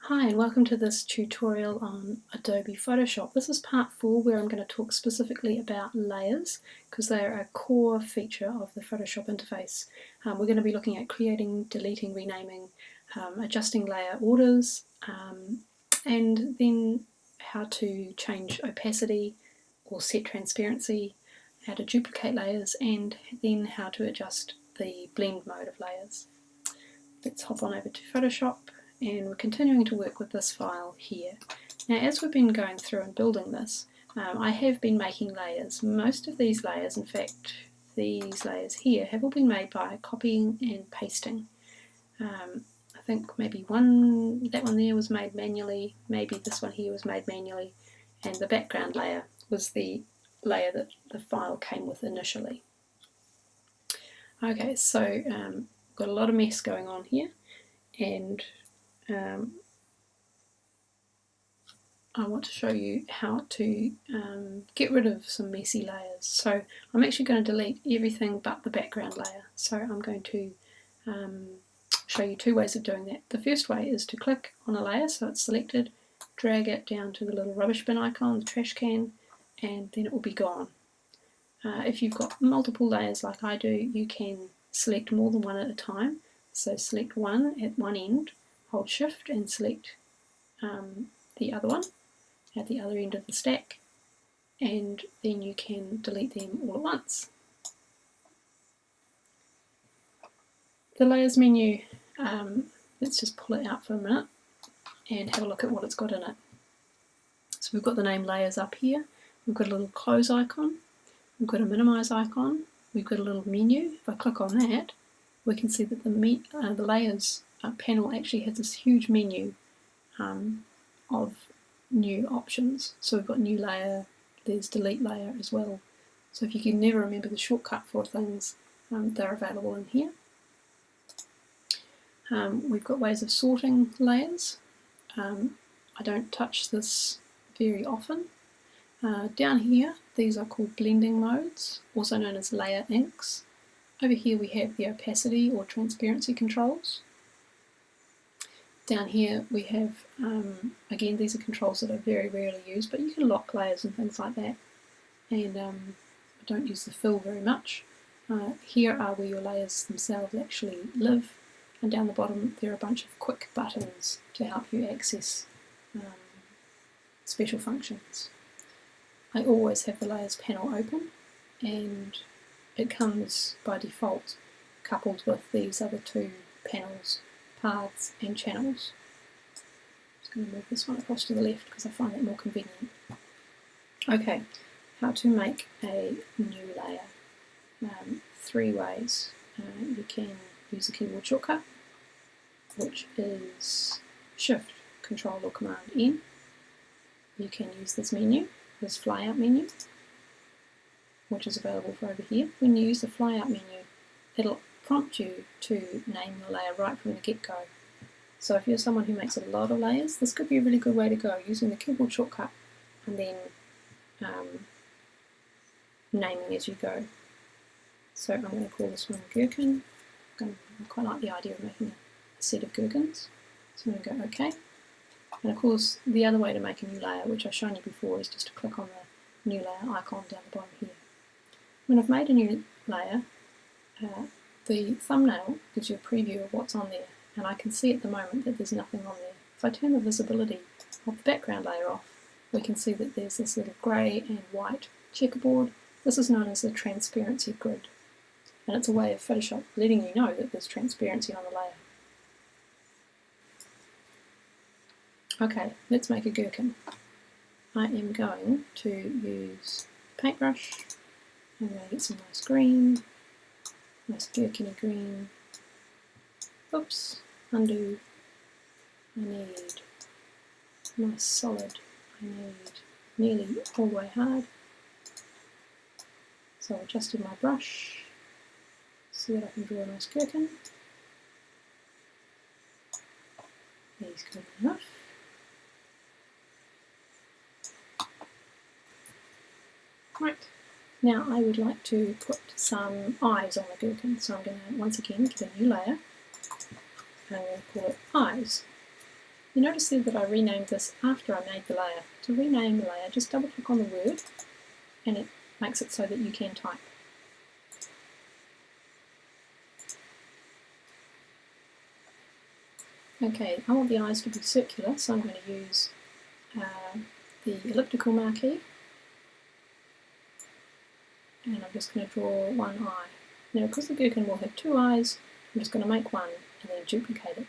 Hi and welcome to this tutorial on Adobe Photoshop. This is part 4 where I'm going to talk specifically about layers because they are a core feature of the Photoshop interface. We're going to be looking at creating, deleting, renaming, adjusting layer orders, and then how to change opacity or set transparency, how to duplicate layers, and then how to adjust the blend mode of layers. Let's hop on over to Photoshop. And we're continuing to work with this file here. Now, as we've been going through and building this, I have been making layers. Most of these layers, in fact, these layers here, have all been made by copying and pasting. I think maybe that one there was made manually, maybe this one here was made manually, and the background layer was the layer that the file came with initially. Okay, so got a lot of mess going on here, and I want to show you how to get rid of some messy layers. So I'm actually going to delete everything but the background layer. So I'm going to show you two ways of doing that. The first way is to click on a layer so it's selected, drag it down to the little rubbish bin icon, the trash can, and then it will be gone. If you've got multiple layers like I do, you can select more than one at a time. So select one at one end, hold shift and select the other one at the other end of the stack, and then you can delete them all at once. The layers menu, let's just pull it out for a minute and have a look at what it's got in it. So we've got the name layers up here, we've got a little close icon, we've got a minimize icon, we've got a little menu. If I click on that, we can see that the layers panel actually has this huge menu of new options. So we've got new layer, there's delete layer as well. So if you can never remember the shortcut for things, they're available in here. We've got ways of sorting layers. I don't touch this very often. Down here, these are called blending modes, also known as layer inks. Over here we have the opacity or transparency controls. Down here we have, again, these are controls that are very rarely used, but you can lock layers and things like that. And I don't use the fill very much. Here are where your layers themselves actually live, and down the bottom there are a bunch of quick buttons to help you access special functions. I always have the layers panel open, and it comes by default coupled with these other two panels, paths and channels. I'm just going to move this one across to the left because I find that more convenient. Okay, how to make a new layer. 3 ways. You can use the keyboard shortcut, which is Shift, Control or Command N. You can use this menu, this flyout menu, which is available for over here. When you use the flyout menu, it'll prompt you to name the layer right from the get-go. So if you're someone who makes a lot of layers, this could be a really good way to go, using the keyboard shortcut and then naming as you go. So I'm going to call this one Gherkin. I quite like the idea of making a set of gherkins. So I'm going to go OK. And of course, the other way to make a new layer, which I've shown you before, is just to click on the new layer icon down the bottom here. When I've made a new layer, the thumbnail gives you a preview of what's on there, and I can see at the moment that there's nothing on there. If I turn the visibility of the background layer off, we can see that there's this little grey and white checkerboard. This is known as the transparency grid, and it's a way of Photoshop letting you know that there's transparency on the layer. Okay, let's make a gherkin. I am going to use a paintbrush. I'm going to get some nice green, nice gherkiny green. Oops, undo. I need nice solid. I need nearly all the way hard. So I've adjusted my brush so that I can draw a nice gherkin. He's good enough. Right, now I would like to put some eyes on the gherkin, so I'm going to once again get a new layer, and I'm going to call it eyes. You notice there that I renamed this after I made the layer. To rename the layer, just double click on the word and it makes it so that you can type. Okay, I want the eyes to be circular, so I'm going to use the elliptical marquee, and I'm just going to draw one eye. Now because the gherkin will have two eyes, I'm just going to make one and then duplicate it.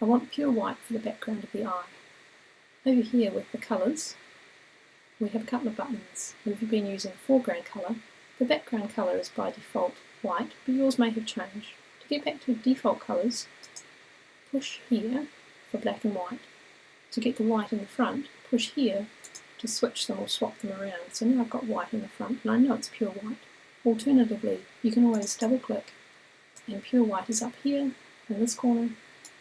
I want pure white for the background of the eye. Over here with the colours, we have a couple of buttons, and if you've been using foreground colour, the background colour is by default white, but yours may have changed. To get back to default colours, push here for black and white. To get the white in the front, push here to switch them or swap them around. So now I've got white in the front and I know it's pure white. Alternatively, you can always double click and pure white is up here in this corner,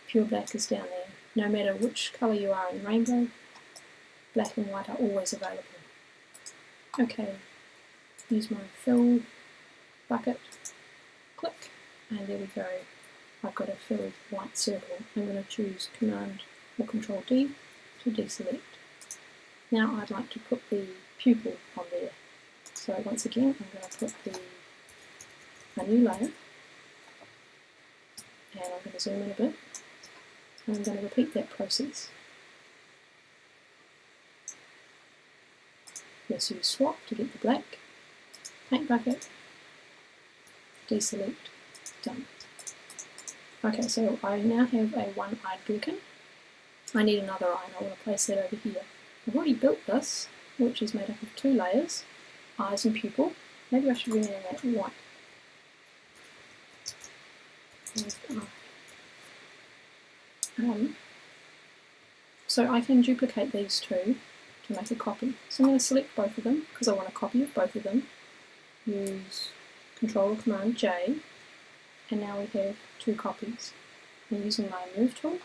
pure black is down there. No matter which colour you are in the rainbow, black and white are always available. Okay, use my fill bucket, click, and there we go. I've got a filled white circle. I'm going to choose Command or Control D to deselect. Now I'd like to put the pupil on there. So once again I'm going to put a new layer, and I'm going to zoom in a bit, and I'm going to repeat that process. Yes, use swap to get the black, paint bucket, deselect, done. Okay, so I now have a one-eyed gherkin. I need another eye and I want to place that over here. I've already built this, which is made up of two layers, eyes and pupil. Maybe I should rename that white. So I can duplicate these two to make a copy. So I'm going to select both of them because I want a copy of both of them. Use Control or Command J, and now we have two copies. I'm using my Move tool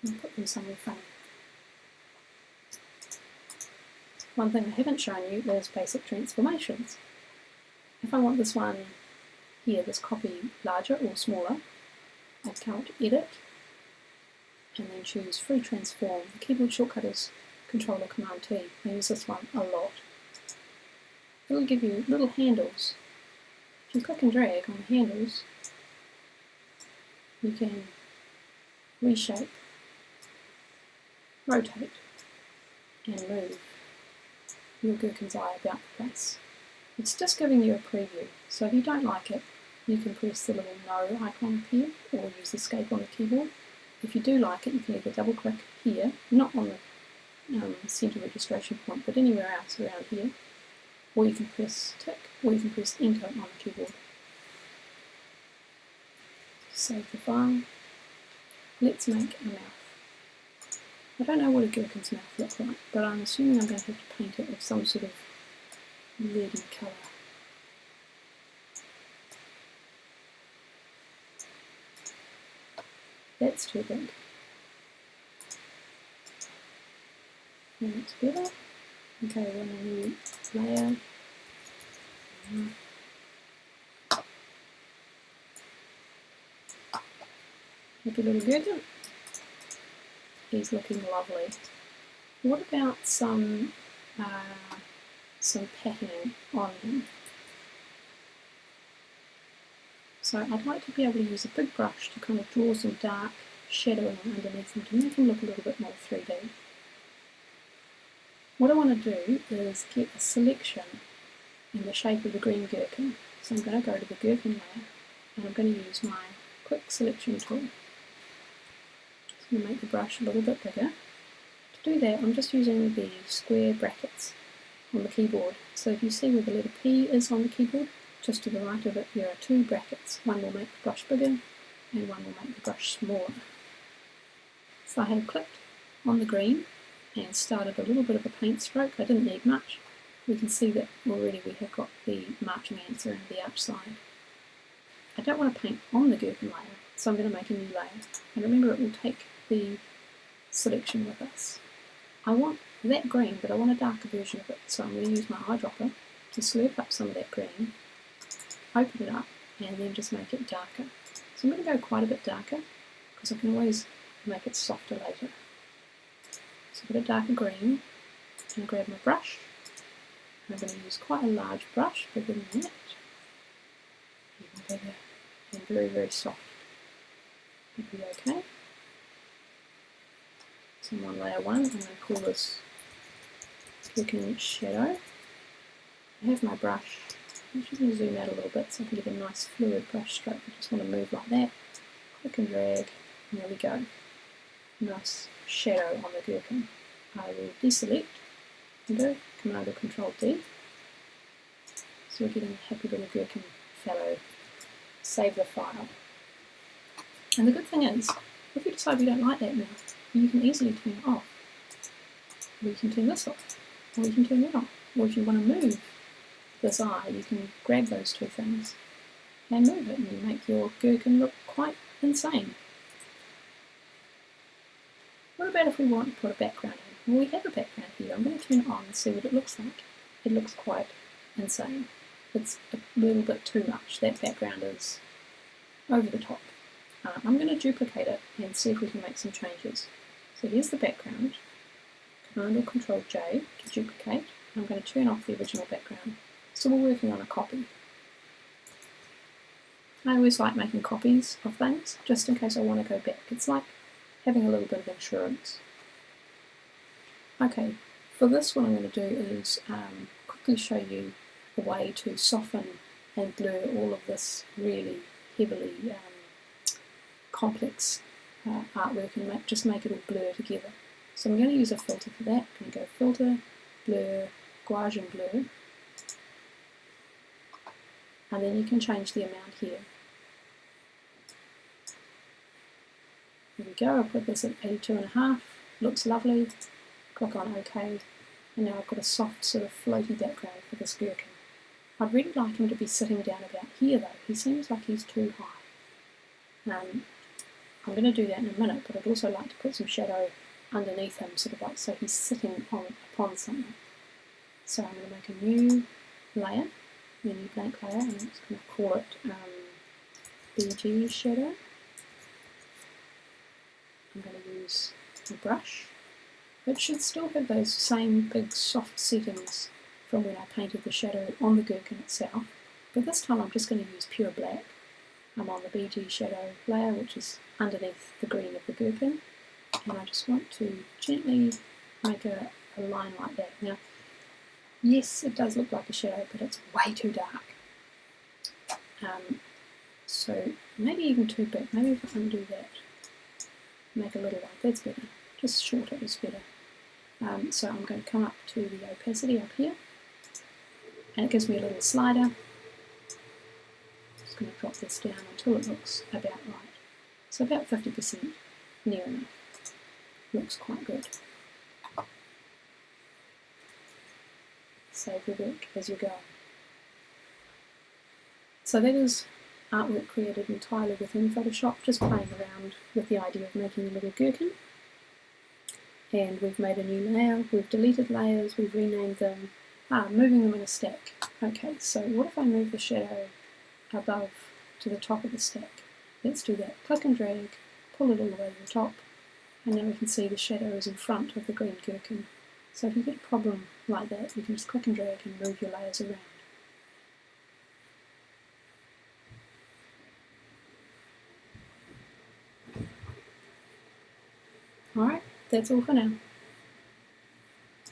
and put them somewhere funny. One thing I haven't shown you is basic transformations. If I want this one here, this copy larger or smaller, I count Edit and then choose Free Transform. The keyboard shortcut is Control or Command T. I use this one a lot. It'll give you little handles. If you click and drag on the handles, you can reshape, rotate, and move your gherkin's eye about the place. It's just giving you a preview, so if you don't like it, you can press the little no icon up here or use escape on the keyboard. If you do like it, you can either double click here, not on the centre registration point, but anywhere else around here, or you can press tick, or you can press enter on the keyboard. Save the file. Let's make a mouth. I don't know what a gherkin's mouth looks like, but I'm assuming I'm going to have to paint it with some sort of reddy colour. That's too big. And it's better. Okay, we're on a new layer. Look at little gherkin. He's looking lovely. What about some patterning on him? So I'd like to be able to use a big brush to kind of draw some dark shadowing underneath him to make him look a little bit more 3D. What I want to do is get a selection in the shape of the green gherkin. So I'm going to go to the gherkin layer and I'm going to use my quick selection tool. I'm going to make the brush a little bit bigger. To do that, I'm just using the square brackets on the keyboard. So if you see where the letter P is on the keyboard, just to the right of it, there are two brackets. One will make the brush bigger and one will make the brush smaller. So I have clicked on the green and started a little bit of a paint stroke. I didn't need much. We can see that already we have got the marching ants around the outside. I don't want to paint on the gherkin layer, so I'm going to make a new layer. And remember, it will take the selection with us. I want that green, but I want a darker version of it, so I'm going to use my eyedropper to slurp up some of that green, open it up, and then just make it darker. So I'm going to go quite a bit darker, because I can always make it softer later. So a bit of darker green, and grab my brush. I'm going to use quite a large brush, bigger than that, even bigger, and very, very soft. It'll be okay. So I'm on layer 1, I'm going to call this Gherkin Shadow. I have my brush. I'm just going to zoom out a little bit so I can get a nice fluid brush stroke. I just want to move like that. Click and drag, and there we go. Nice shadow on the gherkin. I will deselect and go Command or Control D. So we're getting a happy little gherkin fellow. Save the file. And the good thing is, if you decide you don't like that now, you can easily turn it off. Or you can turn this off. Or you can turn that off. Or if you want to move this eye, you can grab those two things and move it, and you make your gherkin look quite insane. What about if we want to put a background in? Well, we have a background here. I'm going to turn it on and see what it looks like. It looks quite insane. It's a little bit too much. That background is over the top. I'm going to duplicate it and see if we can make some changes. So here's the background. Command or Control J to duplicate. I'm going to turn off the original background. So we're working on a copy. I always like making copies of things, just in case I want to go back. It's like having a little bit of insurance. Okay, for this what I'm going to do is quickly show you the way to soften and blur all of this really heavily complex artwork and just make it all blur together. So I'm going to use a filter for that. I'm going to go Filter, Blur, Gaussian Blur, and then you can change the amount here. There we go, I'll put this at 82.5, looks lovely, click on OK, and now I've got a soft sort of floaty background for this gherkin. I'd really like him to be sitting down about here though, he seems like he's too high. I'm going to do that in a minute, but I'd also like to put some shadow underneath him, sort of like so he's sitting upon something. So I'm going to make a new layer, a new blank layer, and I'm just going to call it BG Shadow. I'm going to use a brush. It should still have those same big soft settings from when I painted the shadow on the gherkin itself, but this time I'm just going to use pure black. I'm on the BG Shadow layer, which is underneath the green of the gherkin, and I just want to gently make a line like that. Now, yes, it does look like a shadow, but it's way too dark. So maybe even too big. Maybe if I undo that, make a little one, that's better. Just shorter is better. So I'm going to come up to the opacity up here, and it gives me a little slider. Just going to drop this down until it looks about right. So about 50%, near enough. Looks quite good. Save your work as you go. So that is artwork created entirely within Photoshop, just playing around with the idea of making a little gherkin. And we've made a new layer, we've deleted layers, we've renamed them, moving them in a stack. Okay, so what if I move the shadow above to the top of the stack? Let's do that. Click and drag, pull it all the way to the top, and now we can see the shadow is in front of the green gherkin. So if you get a problem like that, you can just click and drag and move your layers around. Alright, that's all for now.